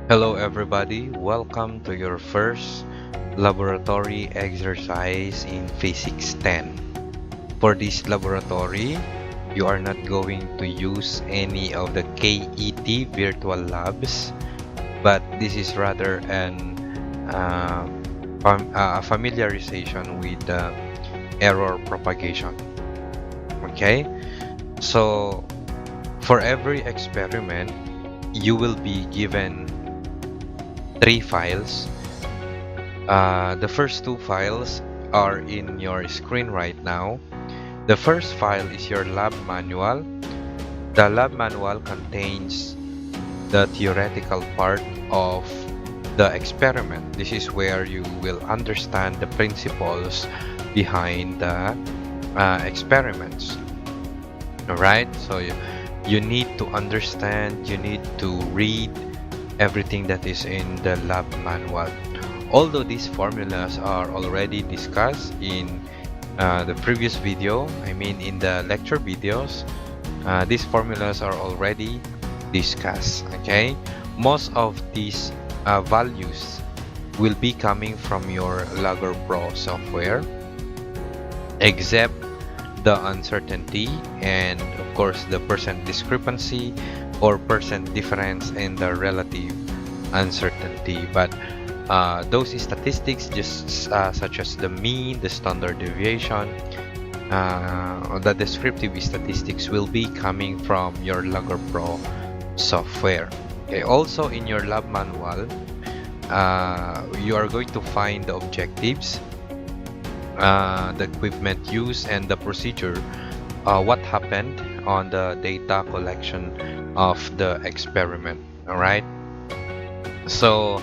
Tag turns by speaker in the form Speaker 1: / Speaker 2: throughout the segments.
Speaker 1: Hello everybody, welcome to your first laboratory exercise in Physics 10. For this laboratory, you are not going to use any of the KET virtual labs, but this is rather an familiarization with the error propagation. Okay, so for every experiment, you will be given 3 files. The first 2 files are in your screen right now. The first file is your lab manual. The lab manual contains the theoretical part of the experiment. This is where you will understand the principles behind the experiments. Alright, so you need to understand, you need to read everything that is in the lab manual. Although these formulas are already discussed in the previous video, in the lecture videos, these formulas are already discussed. Okay, most of these values will be coming from your Logger Pro software, except the uncertainty and of course the percent discrepancy or percent difference in the relative uncertainty. But those statistics, just such as the mean, the standard deviation, the descriptive statistics, will be coming from your Logger Pro software. Okay, also in your lab manual, you are going to find the objectives, the equipment used, and the procedure, what happened on the data collection of the experiment. All right, so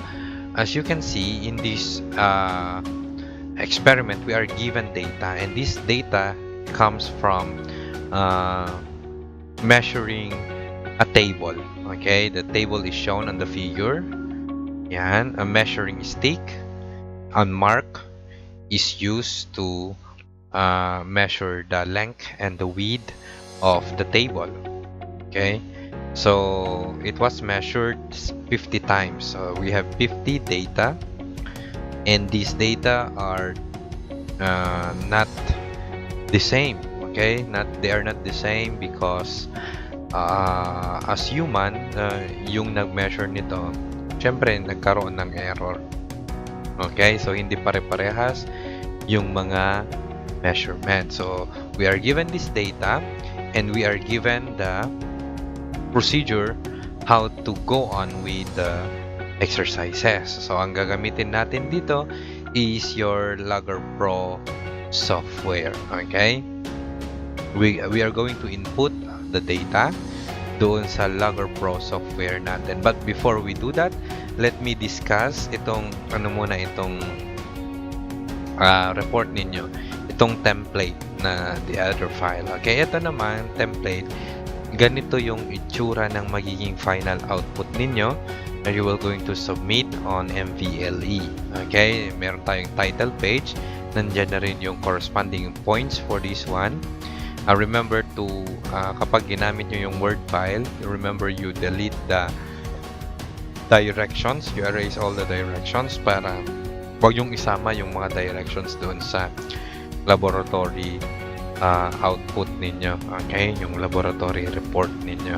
Speaker 1: as you can see in this experiment, we are given data, and this data comes from measuring a table. Okay, the table is shown on the figure. Yan, a measuring stick on mark is used to measure the length and the width of the table. Okay, so it was measured 50 times. So we have 50 data, and these data are not the same. Okay, they are not the same because as human, yung nag-measure nito, syempre nagkaroon ng error. Okay, so hindi pare-parehas yung mga measurement. So we are given this data and we are given the procedure how to go on with the exercises. So ang gagamitin natin dito is your Logger Pro software. Okay, we are going to input the data doon sa Logger Pro software natin. But before we do that, let me discuss itong report ninyo, itong template na the other file. Okay, ito naman template. Ganito yung itsura ng magiging final output ninyo na you will going to submit on MVLE. Okay, meron tayong title page. Nandiyan na rin yung corresponding points for this one. Remember to, kapag ginamit nyo yung Word file, remember you delete the directions. You erase all the directions para wag yung isama yung mga directions doon sa laboratory output ninyo. Okay, yung laboratory report ninyo.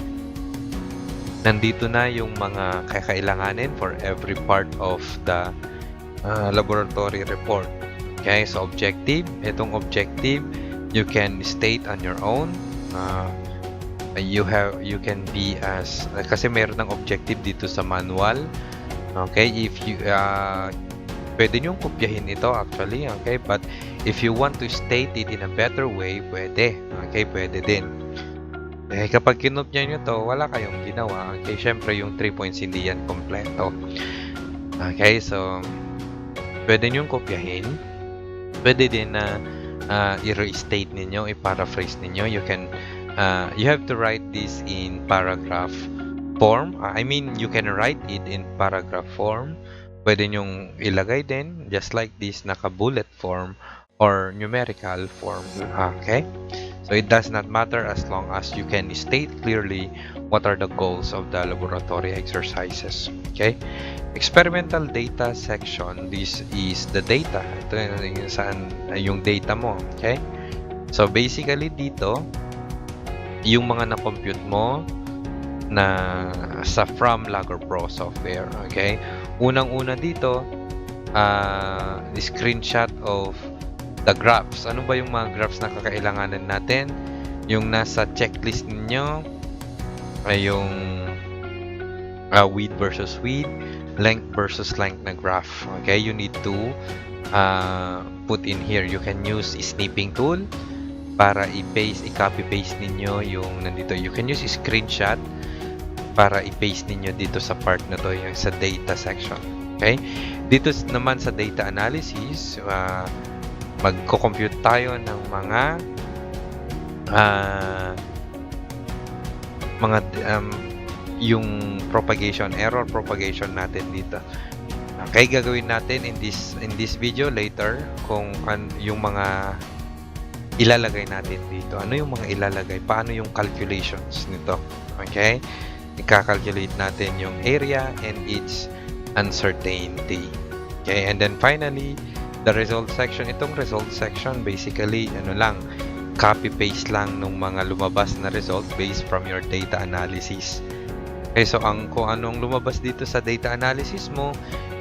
Speaker 1: Nandito na yung mga kakailanganin for every part of the laboratory report. Okay, so objective. Itong objective, you can state on your own. You can be as, kasi meron ng objective dito sa manual. Okay, if you pwede nyo kopyahin ito actually. Okay, but if you want to state it in a better way, pwede. Okay, pwede din. Eh, kapag kinopya nyo to, wala kayong ginawa. Okay, syempre yung 3 points hindi yan kompleto. Okay, so pwede nyo kopyahin. Pwede din na i-restate ninyo, i-paraphrase ninyo. You can you have to write this in paragraph form. You can write it in paragraph form. Pwede nyong ilagay din just like this, naka bullet form or numerical form. Okay, So it does not matter as long as you can state clearly what are the goals of the laboratory exercises. Okay? Experimental data section, this is the data. Ito yung saan yung data mo. Okay? So basically dito, yung mga na-compute mo na sa from Logger Pro software. Okay? Unang-una dito, screenshot of the graphs. Ano ba yung mga graphs na kakailanganan natin? Yung nasa checklist ninyo ay yung width versus width, length versus length na graph. Okay? You need to put in here. You can use snipping tool para i-copy-paste ninyo yung nandito. You can use screenshot para i-paste ninyo dito sa part na to, yung sa data section. Okay? Dito naman sa data analysis, magko-compute tayo ng yung error propagation natin dito. Okay, gagawin natin in this video later kung yung mga ilalagay natin dito. Ano yung mga ilalagay? Paano yung calculations nito? Okay? I-calculate natin yung area and its uncertainty. Okay? And then finally, the result section. Itong result section, basically, copy-paste lang ng mga lumabas na result based from your data analysis. Okay, so kung anong lumabas dito sa data analysis mo,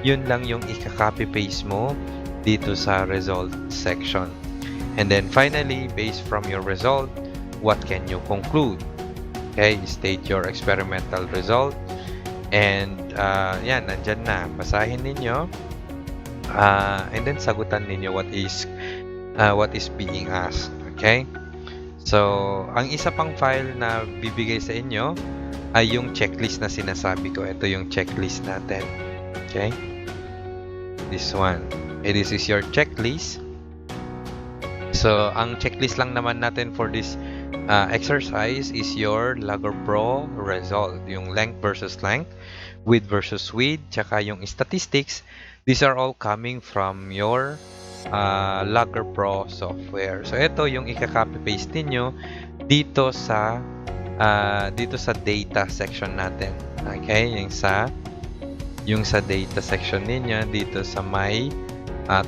Speaker 1: yun lang yung i-copy-paste mo dito sa result section. And then finally, based from your result, what can you conclude? Okay, state your experimental result. And yan, nandyan na. Basahin ninyo. And then sagutan ninyo what is being asked. Okay? So, ang isa pang file na bibigay sa inyo ay yung checklist na sinasabi ko. Ito yung checklist natin. Okay? This one. Okay, this is your checklist. So, ang checklist lang naman natin for this exercise is your Logger Pro result. Yung length versus length, width versus width, tsaka yung statistics. These are all coming from your Logger Pro software. So, ito yung i-copy-paste ninyo dito sa data section natin. Okay? Yung sa data section ninyo dito sa my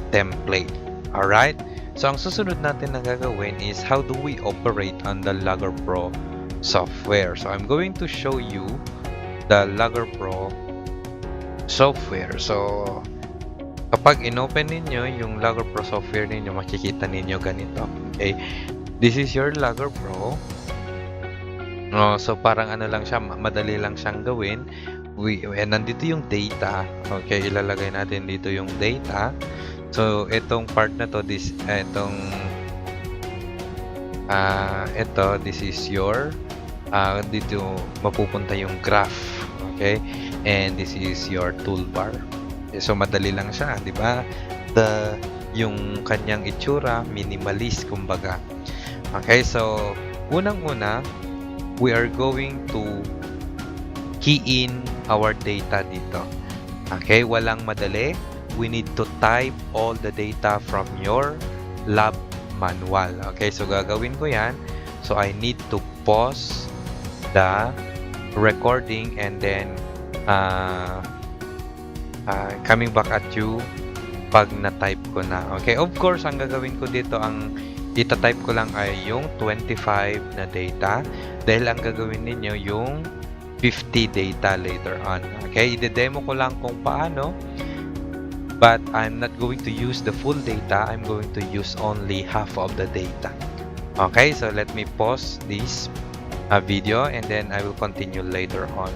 Speaker 1: template. Alright? So, ang susunod natin na gagawin is how do we operate on the Logger Pro software. So, I'm going to show you the Logger Pro software. So, kapag in-open ninyo yung Logger Pro software ninyo, makikita ninyo ganito. Okay? This is your Logger Pro. So, parang ano lang siya, madali lang siyang gawin. Nandito yung data. Okay, ilalagay natin dito yung data. So, itong part na to, this is your, dito mapupunta yung graph. Okay? And this is your toolbar. Okay, so, madali lang siya, di ba? Yung kanyang itsura, minimalist, kumbaga. Okay, so, unang-una, we are going to key in our data dito. Okay, walang madali. We need to type all the data from your lab manual. Okay, so gagawin ko yan. So, I need to pause the recording and then coming back at you pag na-type ko na. Okay, of course, ang gagawin ko dito, ang ita-type ko lang ay yung 25 na data dahil ang gagawin ninyo yung 50 data later on. Okay, i-demo ko lang kung paano, but I'm not going to use the full data. I'm going to use only half of the data. Okay, so let me pause this video and then I will continue later on.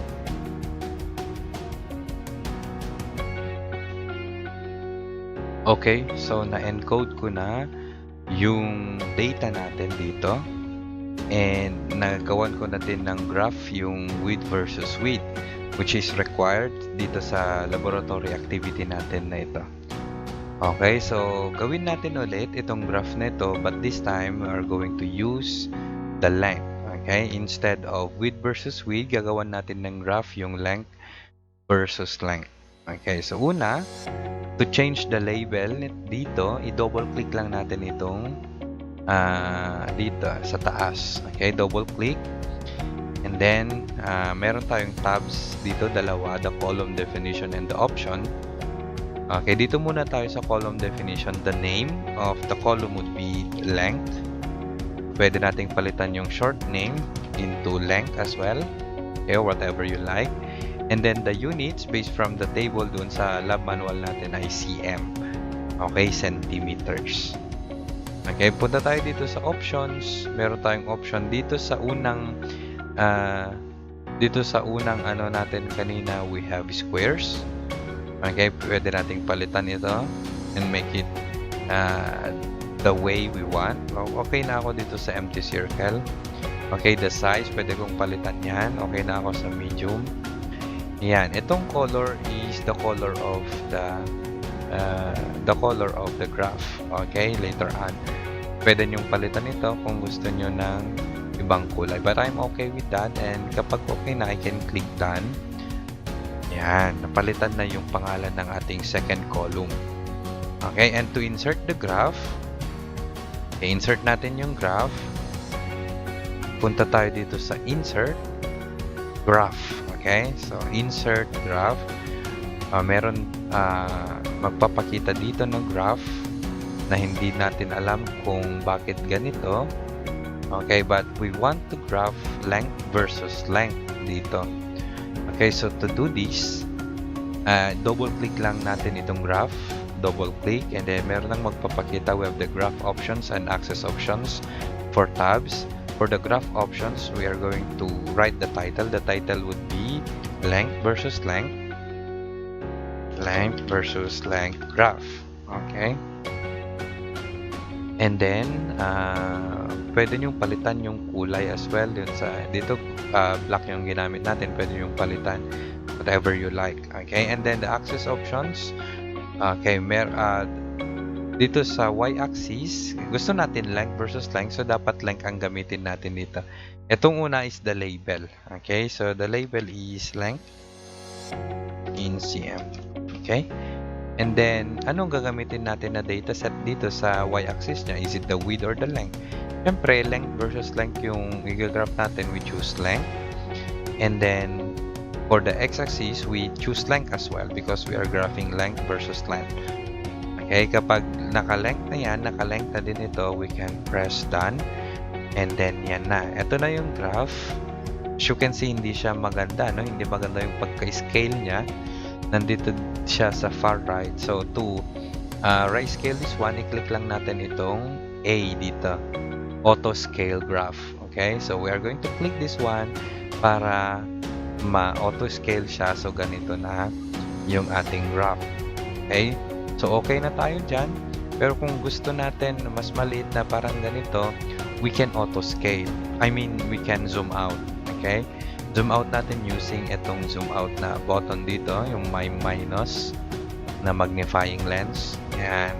Speaker 1: Okay, so na-encode ko na yung data natin dito and nagawan ko na din ng graph yung width versus width which is required dito sa laboratory activity natin na ito. Okay, so gawin natin ulit itong graph na ito, but this time we are going to use the length. Okay, instead of width versus width, gagawan natin ng graph yung length versus length. Okay, so una, to change the label dito, i-double click lang natin itong dito sa taas. Okay, double click. And then, meron tayong tabs dito, dalawa, the column definition and the option. Okay, dito muna tayo sa column definition. The name of the column would be length. Pwede nating palitan yung short name into length as well. Okay, or whatever you like. And then the units based from the table dun sa lab manual natin ay cm. Okay, centimeters. Okay, punta tayo dito sa options. Meron tayong option dito sa unang ano natin kanina, we have squares. Okay, pwede nating palitan ito and make it the way we want. Okay na ako dito sa empty circle. Okay, the size, pwede kong palitan yan. Okay na ako sa medium. Yan, itong color is the color of the graph. Okay, later on. Pwede nyong palitan ito kung gusto nyo ng ibang kulay. But I'm okay with that. And kapag okay na, I can click done. Yan, napalitan na yung pangalan ng ating second column. Okay, and to insert the graph, insert natin yung graph. Punta tayo dito sa insert graph. Okay, so insert graph. Meron magpapakita dito ng graph na hindi natin alam kung bakit ganito. Okay, but we want to graph length versus length dito. Okay, so to do this, double click lang natin itong graph. Double click, and then meron nang magpapakita. We have the graph options and access options for tabs. For the graph options, we are going to write the title. The title would be length versus length. Length versus length graph. Okay. And then, pwede nyong palitan yung kulay as well. Yun sa, dito, black yung ginamit natin. Pwede nyong palitan whatever you like. Okay. And then the access options. Okay. Dito sa y-axis, gusto natin length versus length. So, dapat length ang gamitin natin dito. Itong una is the label. Okay. So, the label is length in cm. Okay. And then, anong gagamitin natin na data set dito sa y-axis niya? Is it the width or the length? Siyempre, length versus length yung i-graph natin. We choose length. And then, for the x-axis, we choose length as well because we are graphing length versus length. Okay, kapag naka-length na yan, naka-length na din ito, we can press done. And then, yan na. Ito na yung graph. As you can see, hindi siya maganda, no? Hindi maganda yung pagka-scale niya. Nandito siya sa far right. So, to right scale this one, i-click lang natin itong A dito. Auto scale graph. Okay? So, we are going to click this one para ma-auto scale siya. So, ganito na yung ating graph. Okay? So, okay na tayo dyan. Pero kung gusto natin mas maliit na parang ganito, we can auto scale. I mean, we can zoom out. Okay? Zoom out natin using itong zoom out na button dito, yung may minus na magnifying lens. Yan.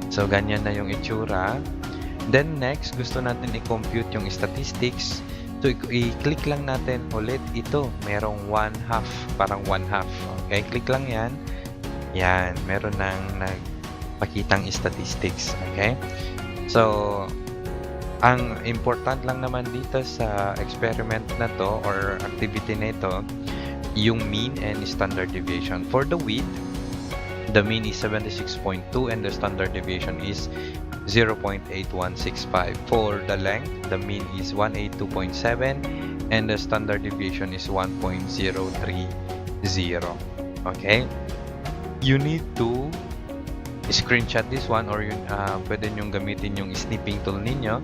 Speaker 1: So, ganyan na yung itsura. Then, next, gusto natin i-compute yung statistics. So, i-click lang natin ulit ito. Merong 1/2, parang 1/2. Okay, click lang yan. Yan, meron nang nagpakitang statistics. Okay? So, ang important lang naman dito sa experiment na to or activity na ito, yung mean and standard deviation. For the width, the mean is 76.2 and the standard deviation is 0.8165. For the length, the mean is 182.7 and the standard deviation is 1.030. Okay? You need to screenshot this one or pwede nyong gamitin yung snipping tool ninyo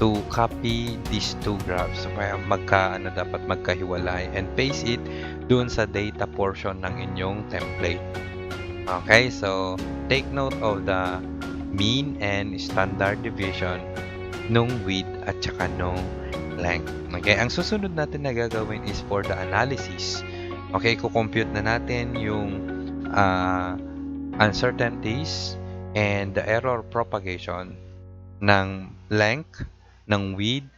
Speaker 1: to copy these two graphs. So, kaya dapat magkahiwalay and paste it doon sa data portion ng inyong template. Okay, so take note of the mean and standard deviation nung width at saka nung length. Okay, ang susunod natin na gagawin is for the analysis. Okay, kukompute na natin yung uncertainties and the error propagation ng length, ng width,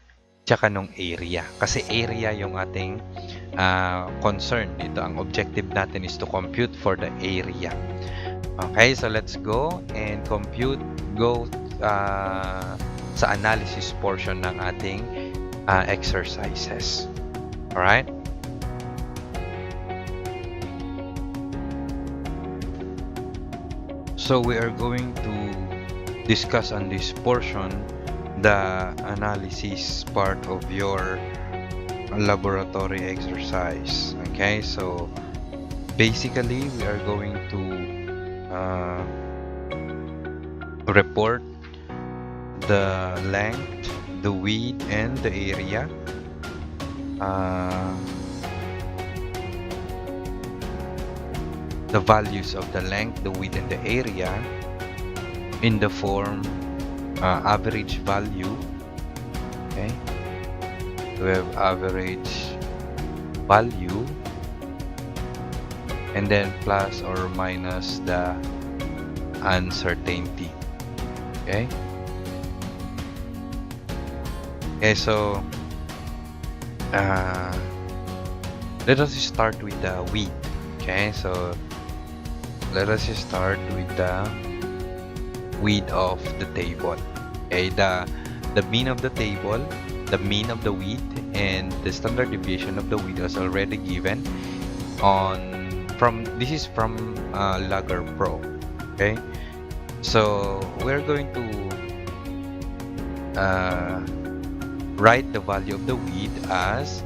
Speaker 1: tsaka ng area. Kasi area yung ating concern dito. Ang objective natin is to compute for the area. Okay, so let's go and compute. Go sa analysis portion ng ating exercises. Alright? So we are going to discuss on this portion the analysis part of your laboratory exercise. Okay, so basically we are going to report the length, the width, and the area. The values of the length, the width, and the area in the form average value. Okay, we have average value, and then plus or minus the uncertainty. Okay. Okay, so let us start with the width. Okay, so let us start with the width of the table. Okay, the mean of the table, the mean of the width, and the standard deviation of the width is already given this is from Logger Pro. Okay, so we're going to write the value of the width as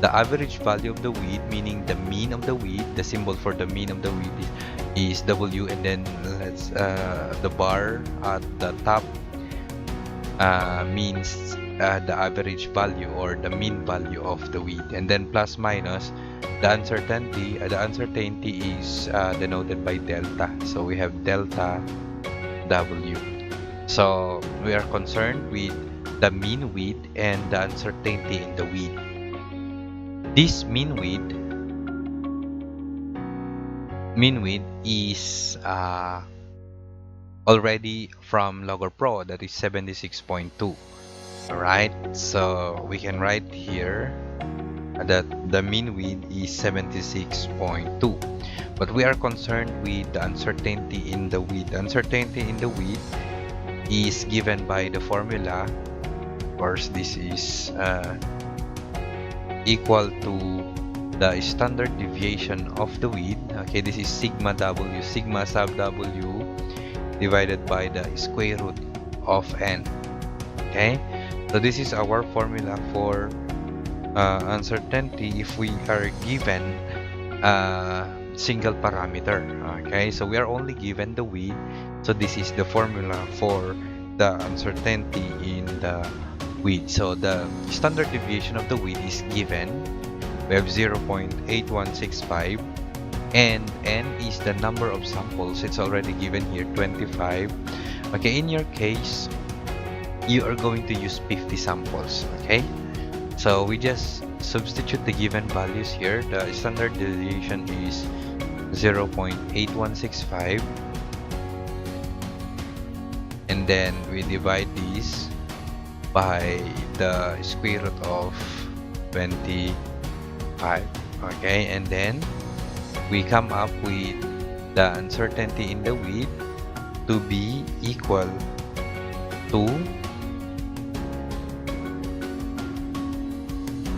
Speaker 1: the average value of the width, meaning the mean of the width. The symbol for the mean of the width is W, and then let's the bar at the top means the average value or the mean value of the width, and then plus minus the uncertainty. The uncertainty is denoted by delta, so we have delta W. So we are concerned with the mean width and the uncertainty in the width. This mean width is already from Logger Pro, that is 76.2. Alright, so we can write here that the mean width is 76.2, but we are concerned with the uncertainty in the width. Uncertainty in the width is given by the formula. Of course, this is equal to the standard deviation of the width. Okay, this is sigma W, sigma sub W divided by the square root of n. Okay, so this is our formula for uncertainty if we are given a single parameter. Okay, so we are only given the width, so this is the formula for the uncertainty in the width. So the standard deviation of the width is given. We have 0.8165, and n is the number of samples. It's already given here, 25. Okay, in your case you are going to use 50 samples. Okay, so we just substitute the given values here. The standard deviation is 0.8165, and then we divide these by the square root of 25. Okay, and then we come up with the uncertainty in the width to be equal to,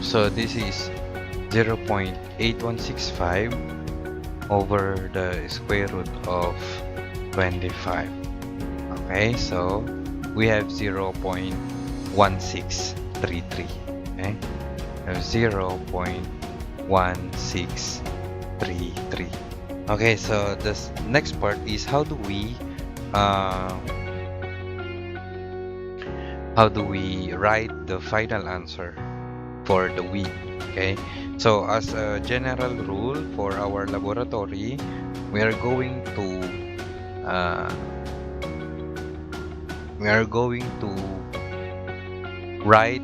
Speaker 1: so this is 0.8165 over the square root of 25. Okay, so we have 0.1633. Okay, we have 0.1633. Okay, so this next part is how do we write the final answer for the width. Okay, so as a general rule for our laboratory, we are going to write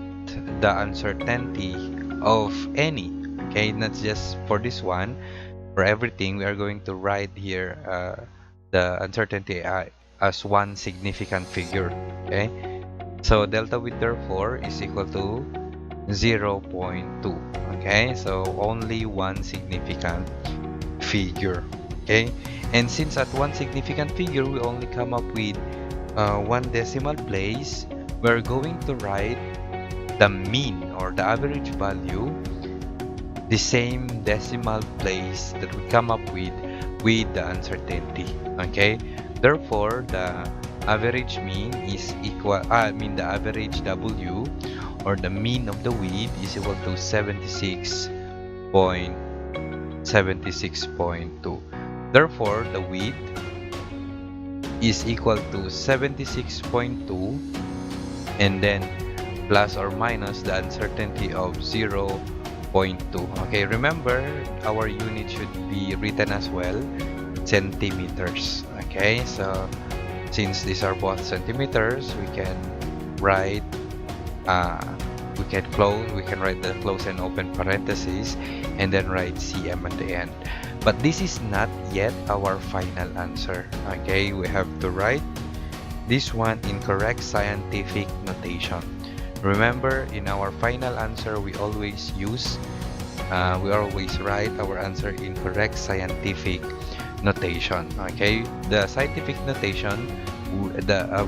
Speaker 1: the uncertainty of any. Okay, not just for this one, for everything we are going to write here the uncertainty as one significant figure. Okay, so delta width therefore is equal to 0.2. Okay, so only one significant figure. Okay, and since at one significant figure we only come up with one decimal place, we're going to write the mean or the average value the same decimal place that we come up with the uncertainty. Okay, therefore the average mean is equal the average W or the mean of the width is equal to 76.2. Therefore the width is equal to 76.2 and then plus or minus the uncertainty of 0.2. Okay, remember our unit should be written as well centimeters. Okay, so since these are both centimeters, we can write we can write the close and open parentheses and then write cm at the end. But this is not yet our final answer. Okay, we have to write this one in correct scientific notation. Remember, in our final answer, we always write our answer in correct scientific notation. Okay, the scientific notation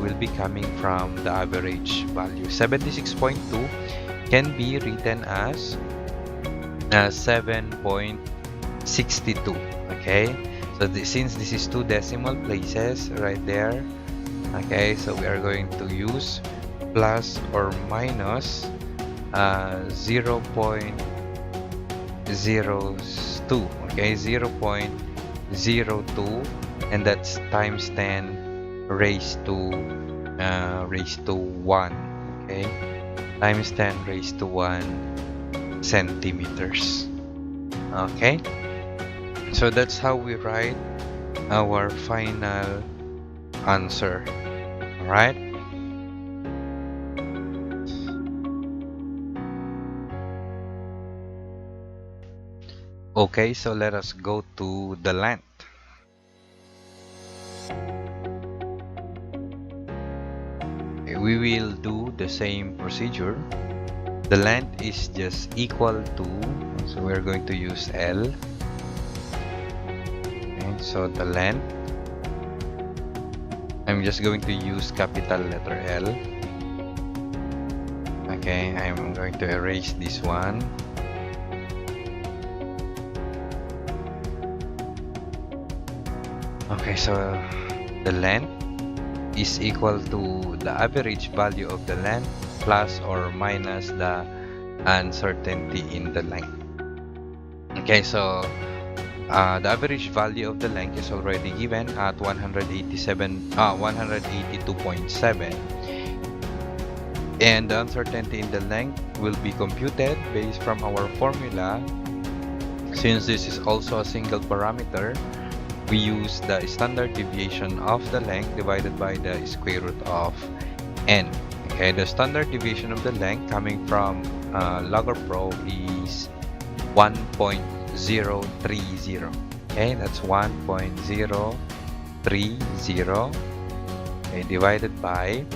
Speaker 1: will be coming from the average value. 76.2 can be written as 7.62. Okay, so since this is two decimal places right there, okay, so we are going to use plus or minus 0.02. Okay, 0.02, and that's times 10 raised to 1. Okay, times 10 raised to 1 centimeters. Okay, so that's how we write our final answer. All right. Okay, so let us go to the length. We will do the same procedure. The length is just equal to, so we're going to use L. Okay, so the length, I'm just going to use capital letter L. Okay, I'm going to erase this one. Okay, so the length is equal to the average value of the length plus or minus the uncertainty in the length. Okay, so the average value of the length is already given at 182.7, and the uncertainty in the length will be computed based from our formula. Since this is also a single parameter, we use the standard deviation of the length divided by the square root of n. Okay, the standard deviation of the length coming from log or pro is 1.030. Okay, that's 1.030. Okay, divided by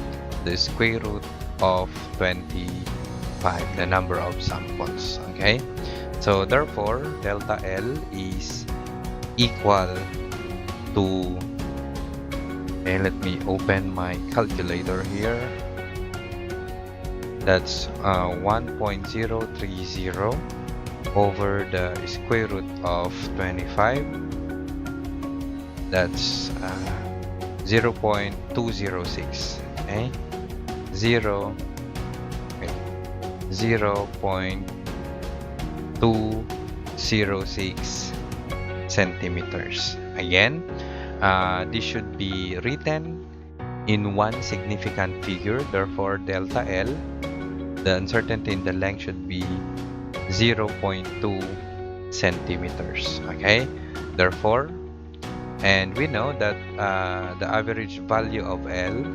Speaker 1: the square root of 25, the number of samples. Okay, so therefore delta L is equal to, okay, let me open my calculator here. That's 1.030 over the square root of 25. That's 0.206. Okay, 0.206 centimeters. Again, this should be written in one significant figure. Therefore, delta L, the uncertainty in the length, should be 0.2 centimeters. Okay, therefore, and we know that the average value of L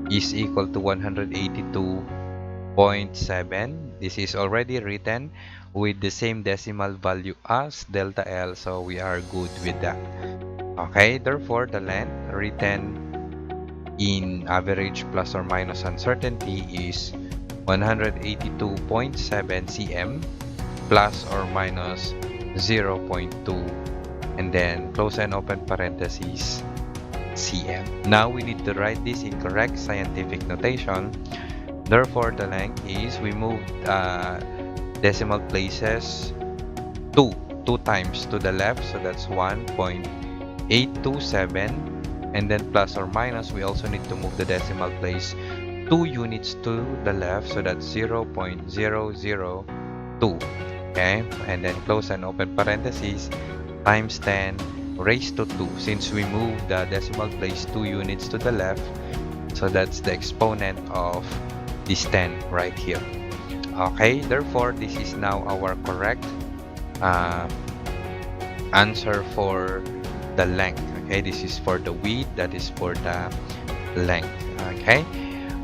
Speaker 1: is equal to 182.7. This is already written with the same decimal value as delta L, so we are good with that. Okay, therefore the length written in average plus or minus uncertainty is 182.7 cm plus or minus 0.2, and then close and open parentheses cm. Now we need to write this in correct scientific notation. Therefore, the length is, we move decimal places two times to the left, so that's 1.827, and then plus or minus, we also need to move the decimal place 2 units to the left, so that's 0.002. Okay, and then close and open parentheses, times 10 raised to 2, since we move the decimal place 2 units to the left, so that's the exponent of this 10 right here. Okay, therefore this is now our correct answer for the length. Okay, this is for the width, that is for the length. Okay,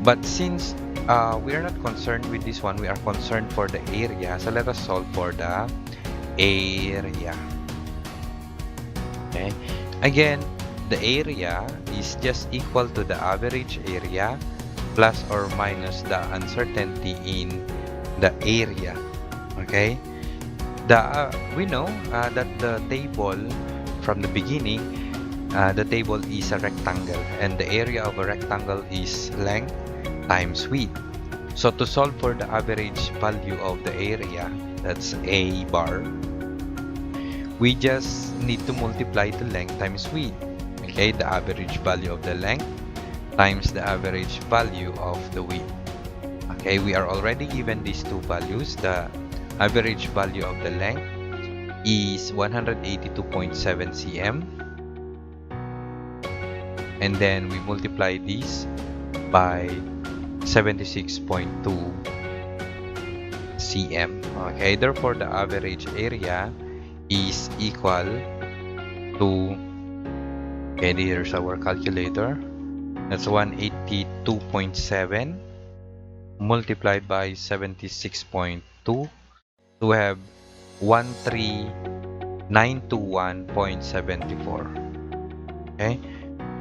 Speaker 1: but since we are not concerned with this one, we are concerned for the area, so let us solve for the area. Okay, again, the area is just equal to the average area plus or minus the uncertainty in the area. Okay, we know that the table from the beginning, the table is a rectangle, and the area of a rectangle is length times width. So to solve for the average value of the area, that's a bar, we just need to multiply the length times width. Okay, the average value of the length times the average value of the width. Okay, we are already given these two values. The average value of the length is 182.7 cm, and then we multiply this by 76.2 cm. Okay, therefore the average area is equal to, okay, here's our calculator, that's 182.7 multiplied by 76.2, to have 13921.74. Okay,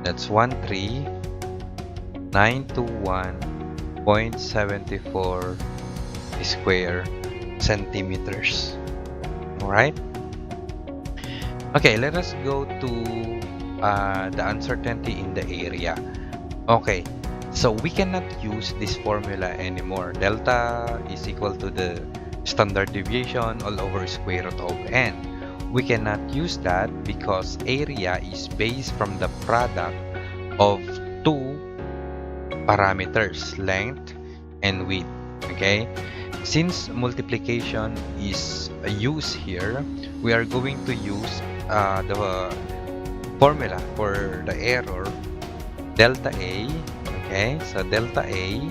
Speaker 1: that's 13921.74 square centimeters. All right. Okay, let us go to the uncertainty in the area. Okay, so we cannot use this formula anymore. Delta is equal to the standard deviation all over square root of n. We cannot use that because area is based from the product of two parameters, length and width. Okay, since multiplication is used here, we are going to use the formula for the error, delta A. Okay, so delta A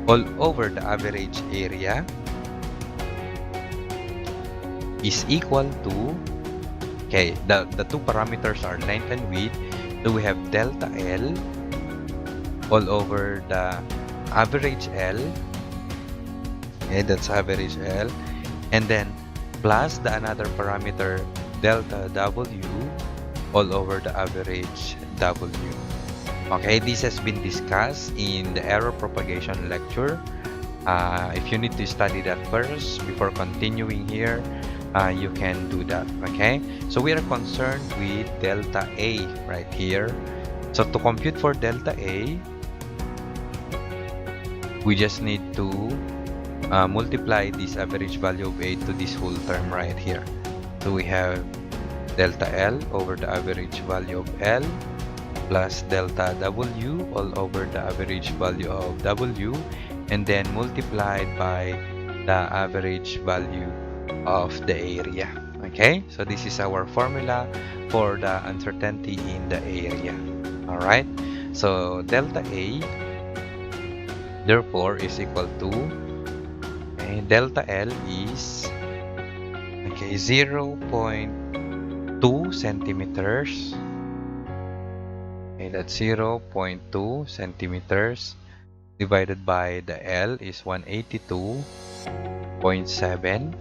Speaker 1: all over the average area is equal to, okay, the two parameters are length and width, so we have delta L all over the average L. Okay, that's average L, and then plus the another parameter delta W all over the average W. Okay, this has been discussed in the error propagation lecture. If you need to study that first before continuing here, you can do that. Okay, so we are concerned with delta A right here. So to compute for delta A, we just need to multiply this average value of A to this whole term right here. So we have delta L over the average value of L plus delta W all over the average value of W, and then multiplied by the average value of the area. Okay, so this is our formula for the uncertainty in the area. All right, so delta A therefore is equal to, okay, delta L is, okay, 0.2 centimeters. Okay, that's 0.2 centimeters divided by the L is 182.7,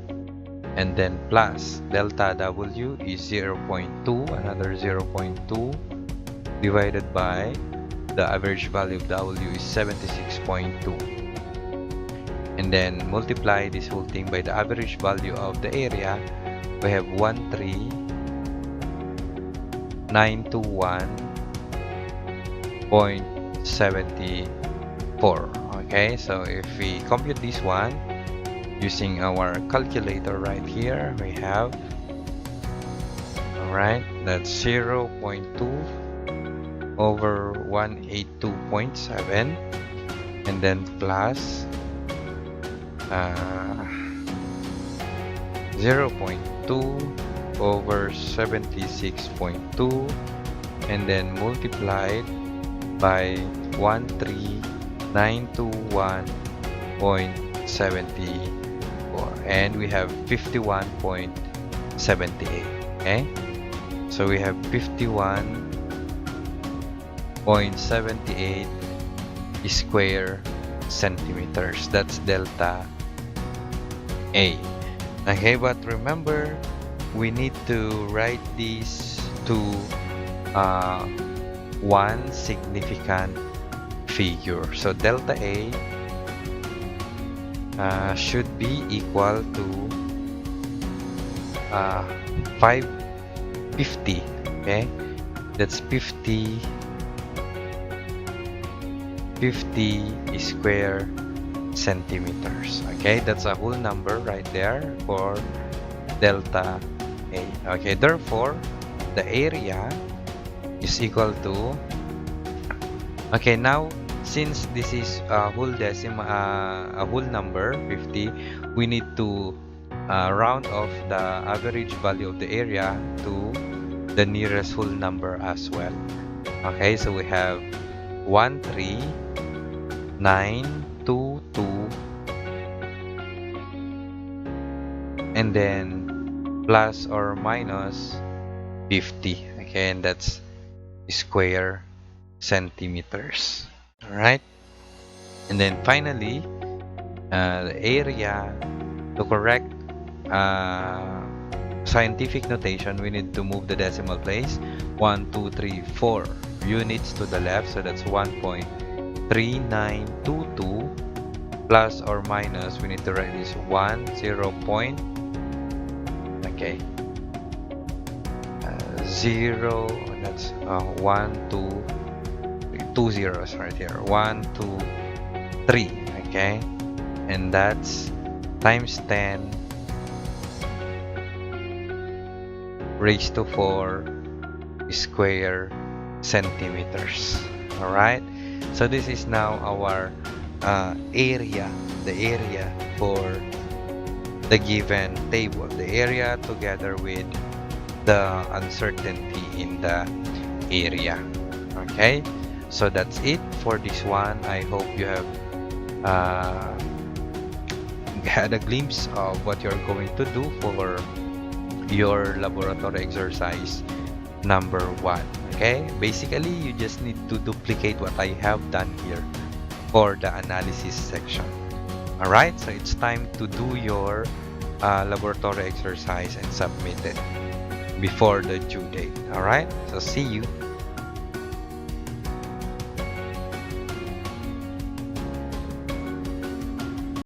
Speaker 1: and then plus delta W is 0.2, another 0.2 divided by the average value of W is 76.2, and then multiply this whole thing by the average value of the area. We have 13921 0.74. Okay, so if we compute this one using our calculator right here, we have, all right, that's 0.2 over 182.7, and then plus 0.2 over 76.2, and then multiplied by 13921.74, and we have 51.78. Okay, so we have 51.78 square centimeters. That's delta A. Okay, but remember, we need to write these to one significant figure. So delta A should be equal to 550. Okay, that's 50 square centimeters. Okay, that's a whole number right there for delta A. Okay, therefore the area is equal to, okay, now since this is a whole a whole number 50, we need to round off the average value of the area to the nearest whole number as well. Okay, so we have 13922, and then plus or minus 50. Okay, and that's square centimeters. All right, and then finally the area, to correct scientific notation, we need to move the decimal place 1 2 3 4 units to the left, so that's 1.3922 plus or minus, we need to write this 0. Okay, 0, that's 1 2 2 zeros right here, 1 2 3. Okay, and that's times 10 raised to 4 square centimeters. All right, so this is now our area, the area for the given table, the area together with the uncertainty in the area. Okay, so that's it for this one. I hope you have had a glimpse of what you're going to do for your laboratory exercise number 1. Okay, basically you just need to duplicate what I have done here for the analysis section. All right, so it's time to do your laboratory exercise and submit it before the due date. All right, so see you.